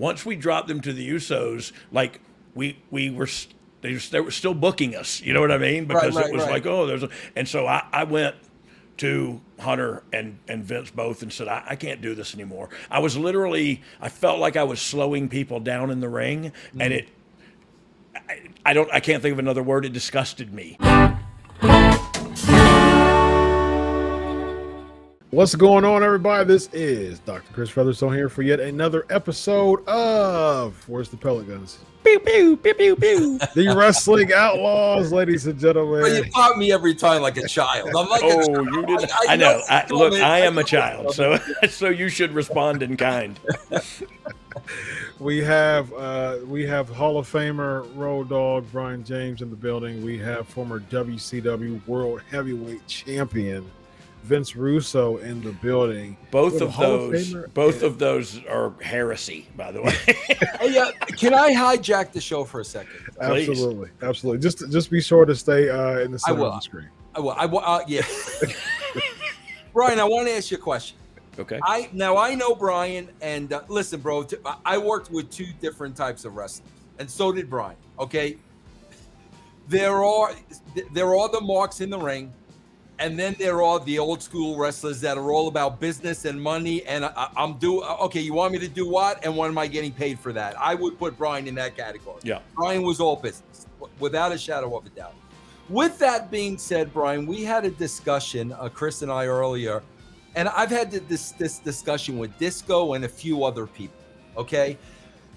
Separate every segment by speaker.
Speaker 1: Once we dropped them to the Usos, like we were. They were still booking us, you know what I mean? Because it was like, oh, and so I went to Hunter and Vince both and said, I can't do this anymore. I felt like I was slowing people down in the ring, and I can't think of another word. It disgusted me.
Speaker 2: What's going on, everybody? This is Dr. Chris Featherstone here for yet another episode of Where's the Pellet Guns?
Speaker 1: Pew, pew, pew, pew, pew.
Speaker 2: The Wrestling Outlaws, ladies and gentlemen.
Speaker 3: Well, you pop me every time like a child. I'm like,
Speaker 1: you didn't. I know. Look, I am a child, so you should respond in kind.
Speaker 2: We have Hall of Famer Road Dogg Brian James in the building. We have former WCW World Heavyweight Champion Vince Russo in the building.
Speaker 1: Both of those are heresy, by the way.
Speaker 3: Oh yeah, can I hijack the show for a second?
Speaker 2: Absolutely. Just be sure to stay in the center of the screen.
Speaker 3: I will. Yeah. Brian, I want to ask you a question.
Speaker 1: Okay.
Speaker 3: I know Brian, and listen, bro. I worked with two different types of wrestlers, and so did Brian. Okay. There are the marks in the ring. And then there are the old school wrestlers that are all about business and money. And okay, you want me to do what? And when am I getting paid for that? I would put Brian in that category.
Speaker 1: Yeah.
Speaker 3: Brian was all business, without a shadow of a doubt. With that being said, Brian, we had a discussion, Chris and I earlier, and I've had this discussion with Disco and a few other people, okay?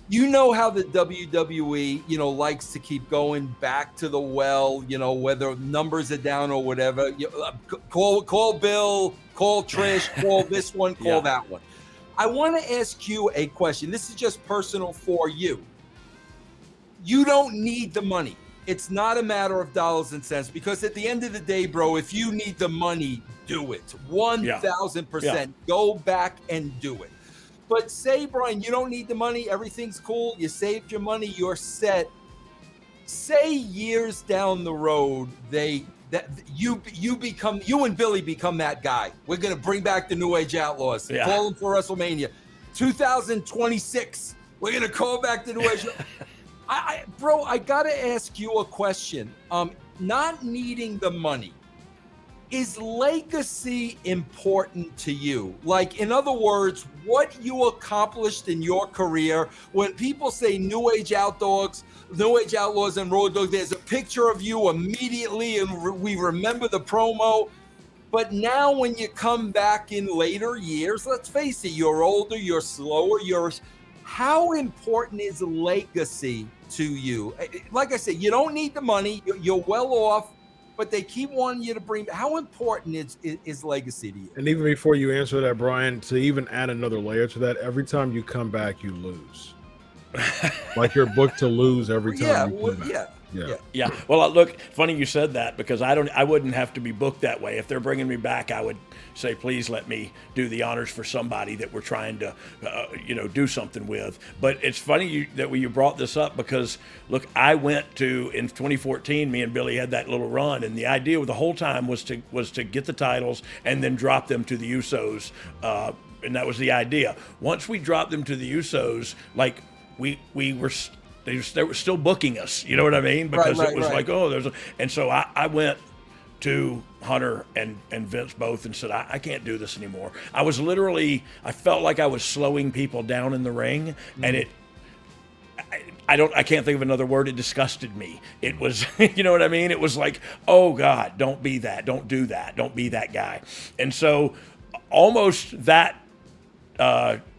Speaker 3: You know how the WWE, likes to keep going back to the well, whether numbers are down or whatever. Call Bill, call Trish, call this one, call that one. I want to ask you a question. This is just personal for you. You don't need the money. It's not a matter of dollars and cents, because at the end of the day, bro, if you need the money, do it. 1,000%. Go back and do it. But say, Brian, you don't need the money. Everything's cool. You saved your money. You're set. Say years down the road, you and Billy become that guy. We're gonna bring back the New Age Outlaws.
Speaker 1: Yeah.
Speaker 3: Call them for WrestleMania, 2026. We're gonna call back the New Age. Bro, I gotta ask you a question. Not needing the money. Is legacy important to you? Like, in other words, what you accomplished in your career. When people say New Age Outlaws and Road Dogg, there's a picture of you immediately, and we remember the promo. But now when you come back in later years, let's face it, you're older, you're slower, how important is legacy to you? Like I said, you don't need the money. You're well off. But they keep wanting you to bring. How important is legacy to you?
Speaker 2: And even before you answer that, Brian, to even add another layer to that, every time you come back, you lose. Like you're booked to lose every time you come back.
Speaker 1: Yeah. Well, look, funny you said that, because I wouldn't have to be booked that way. If they're bringing me back, I would say, please let me do the honors for somebody that we're trying to, do something with. But it's funny that you brought this up, because look, I went to, in 2014, me and Billy had that little run, and the idea the whole time was to get the titles and then drop them to the Usos, and that was the idea. Once we dropped them to the Usos, like we were. They were still booking us, you know what I mean? Because it was like, oh, and so I went to Hunter and Vince both and said, I can't do this anymore. I felt like I was slowing people down in the ring, and I can't think of another word. It disgusted me. It was, you know what I mean? It was like, oh God, don't be that. Don't do that. Don't be that guy. And so almost that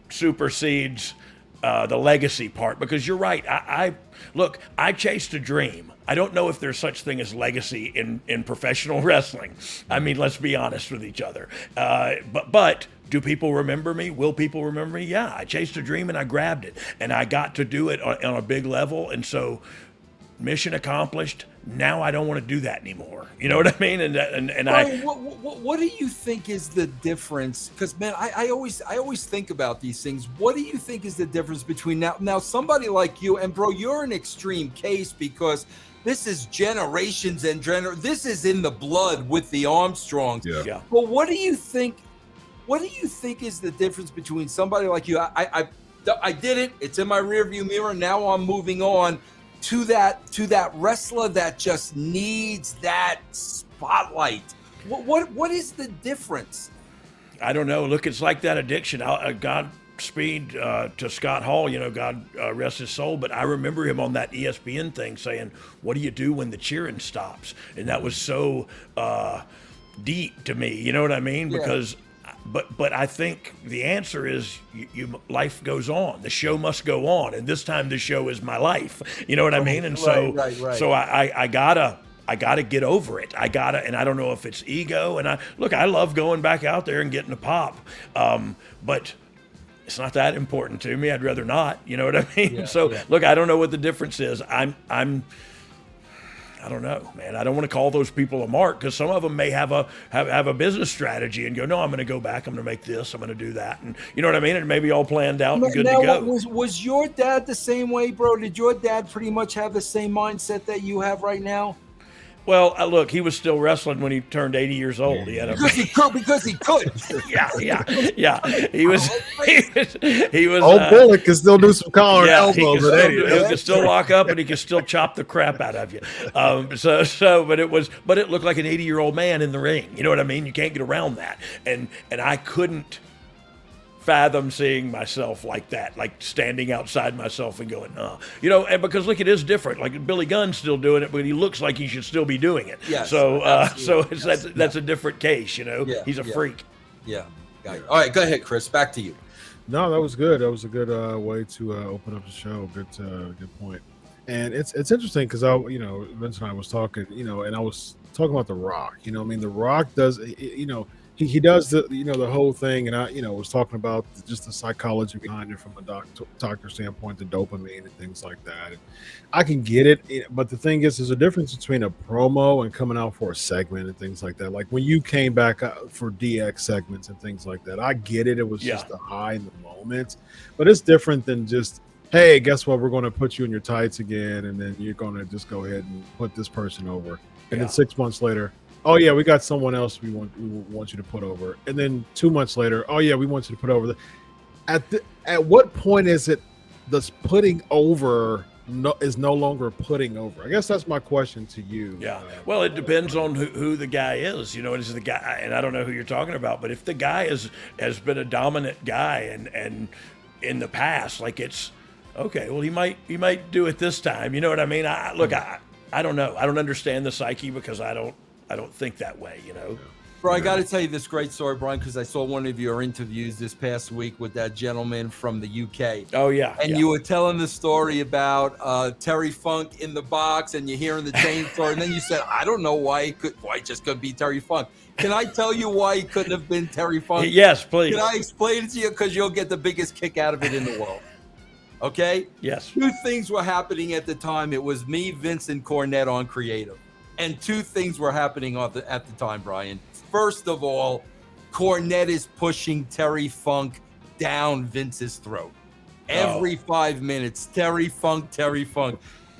Speaker 1: supersedes the legacy part, because you're right. I chased a dream. I don't know if there's such thing as legacy in professional wrestling. I mean, let's be honest with each other. But do people remember me? Will people remember me? Yeah, I chased a dream and I grabbed it, and I got to do it on a big level. And so, mission accomplished. Now I don't want to do that anymore. You know what I mean?
Speaker 3: Brian, what do you think is the difference? Because man, I always think about these things. What do you think is the difference between now somebody like you, and bro, you're an extreme case, because this is generations and this is in the blood with the Armstrongs.
Speaker 2: Yeah.
Speaker 3: But what do you think is the difference between somebody like you? I I did it. It's in my rearview mirror. Now I'm moving on to that wrestler that just needs that spotlight. What is the difference?
Speaker 1: I don't know. Look, it's like that addiction. Godspeed to Scott Hall, God rest his soul. But I remember him on that ESPN thing saying, "What do you do when the cheering stops?" And that was so deep to me. You know what I mean?
Speaker 3: Yeah.
Speaker 1: Because, but I think the answer is life goes on. The show must go on, and this time the show is my life. You know what I mean? And so,
Speaker 3: right.
Speaker 1: so I gotta get over it. And I don't know if it's ego. And I love going back out there and getting a pop, but it's not that important to me. I'd rather not. You know what I mean? Look, I don't know what the difference is. I don't know, man. I don't want to call those people a mark, because some of them may have a business strategy and go, no, I'm going to go back. I'm going to make this. I'm going to do that. And you know what I mean? And maybe all planned out and good to go.
Speaker 3: Was your dad the same way, bro? Did your dad pretty much have the same mindset that you have right now?
Speaker 1: Well, look, he was still wrestling when he turned 80 years old. He had
Speaker 3: because he could.
Speaker 1: Yeah. He was.
Speaker 2: Old Bullet can still do some collar and elbows.
Speaker 1: He can still walk up and he can still chop the crap out of you. But it looked like an 80-year-old man in the ring. You know what I mean? You can't get around that. And I couldn't fathom seeing myself like that, like standing outside myself and going, and because look, it is different. Like Billy Gunn's still doing it, but he looks like he should still be doing it.
Speaker 3: Yes,
Speaker 1: that's a different case. He's a freak.
Speaker 3: Yeah. Got it. All right, go ahead, Chris. Back to you.
Speaker 2: No, that was good. That was a good way to open up the show. Good point. And it's interesting because Vince and I was talking, and I was talking about The Rock. The Rock does, He does the whole thing, and I was talking about just the psychology behind it from a doctor standpoint, the dopamine and things like that. And I can get it, but the thing is, there's a difference between a promo and coming out for a segment and things like that. Like when you came back for DX segments and things like that, I get it. It was just a high in the moment, but it's different than just, hey, guess what? We're going to put you in your tights again, and then you're going to just go ahead and put this person over, and then 6 months later, oh yeah, we got someone else we want you to put over, and then 2 months later, oh yeah, we want you to put over. At what point is it this putting over is no longer putting over? I guess that's my question to you.
Speaker 1: Yeah. Well, it depends on who the guy is. Is the guy, and I don't know who you're talking about, but if the guy has been a dominant guy and in the past, like it's okay, well he might do it this time. You know what I mean? I don't know. I don't understand the psyche because I don't think that way,
Speaker 3: Bro, I got to tell you this great story, Brian, because I saw one of your interviews this past week with that gentleman from the UK.
Speaker 1: Oh, yeah.
Speaker 3: And you were telling the story about Terry Funk in the box, and you're hearing the chainsaw, and then you said, I don't know why it just couldn't be Terry Funk. Can I tell you why he couldn't have been Terry Funk?
Speaker 1: Yes, please.
Speaker 3: Can I explain it to you? Because you'll get the biggest kick out of it in the world. Okay?
Speaker 1: Yes.
Speaker 3: 2 things were happening at the time. It was me, Vince, and Cornette on Creative. And 2 things were happening at the time, Brian. First of all, Cornette is pushing Terry Funk down Vince's throat. Every 5 minutes, Terry Funk.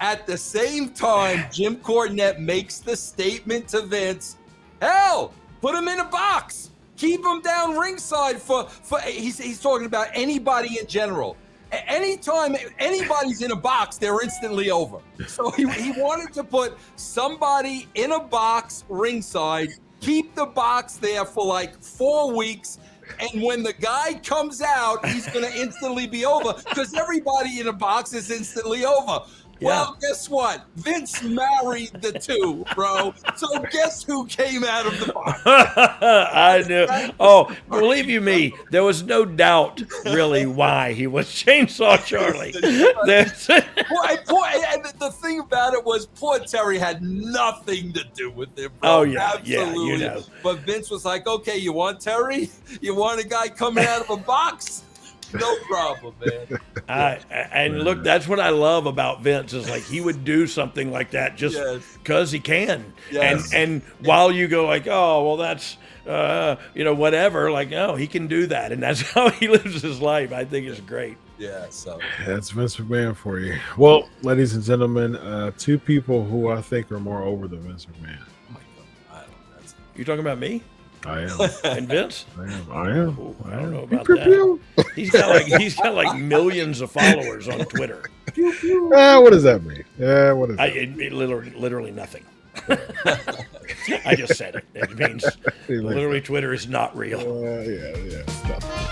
Speaker 3: At the same time, Jim Cornette makes the statement to Vince, hell, put him in a box. Keep him down ringside for he's talking about anybody in general. Anytime anybody's in a box, they're instantly over. So he wanted to put somebody in a box ringside, keep the box there for like 4 weeks, and when the guy comes out, he's going to instantly be over because everybody in a box is instantly over.
Speaker 1: Yeah.
Speaker 3: Well, guess what? Vince married the 2, bro. So guess who came out of the box?
Speaker 1: I knew. Oh, believe you me, there was no doubt really why he was Chainsaw Charlie.
Speaker 3: And the thing about it was poor Terry had nothing to do with it, bro.
Speaker 1: Oh, yeah.
Speaker 3: Absolutely.
Speaker 1: Yeah,
Speaker 3: But Vince was like, okay, you want Terry? You want a guy coming out of a box? No problem, man.
Speaker 1: And look, that's what I love about Vince is like he would do something like that just because he can.
Speaker 3: Yes.
Speaker 1: And while you go like, oh, well, that's, whatever, like, no, he can do that. And that's how he lives his life. I think it's great.
Speaker 3: Yeah, so.
Speaker 2: That's Vince McMahon for you. Well, ladies and gentlemen, 2 people who I think are more over than Vince McMahon.
Speaker 3: Oh, my God.
Speaker 1: You talking about me?
Speaker 2: I am.
Speaker 1: And Vince?
Speaker 2: I am.
Speaker 1: Ooh, I don't know about that. He's got like millions of followers on Twitter.
Speaker 2: What does that mean? What is that?
Speaker 1: It literally nothing. I just said it. It means literally Twitter is not real.
Speaker 2: Yeah, it's nothing.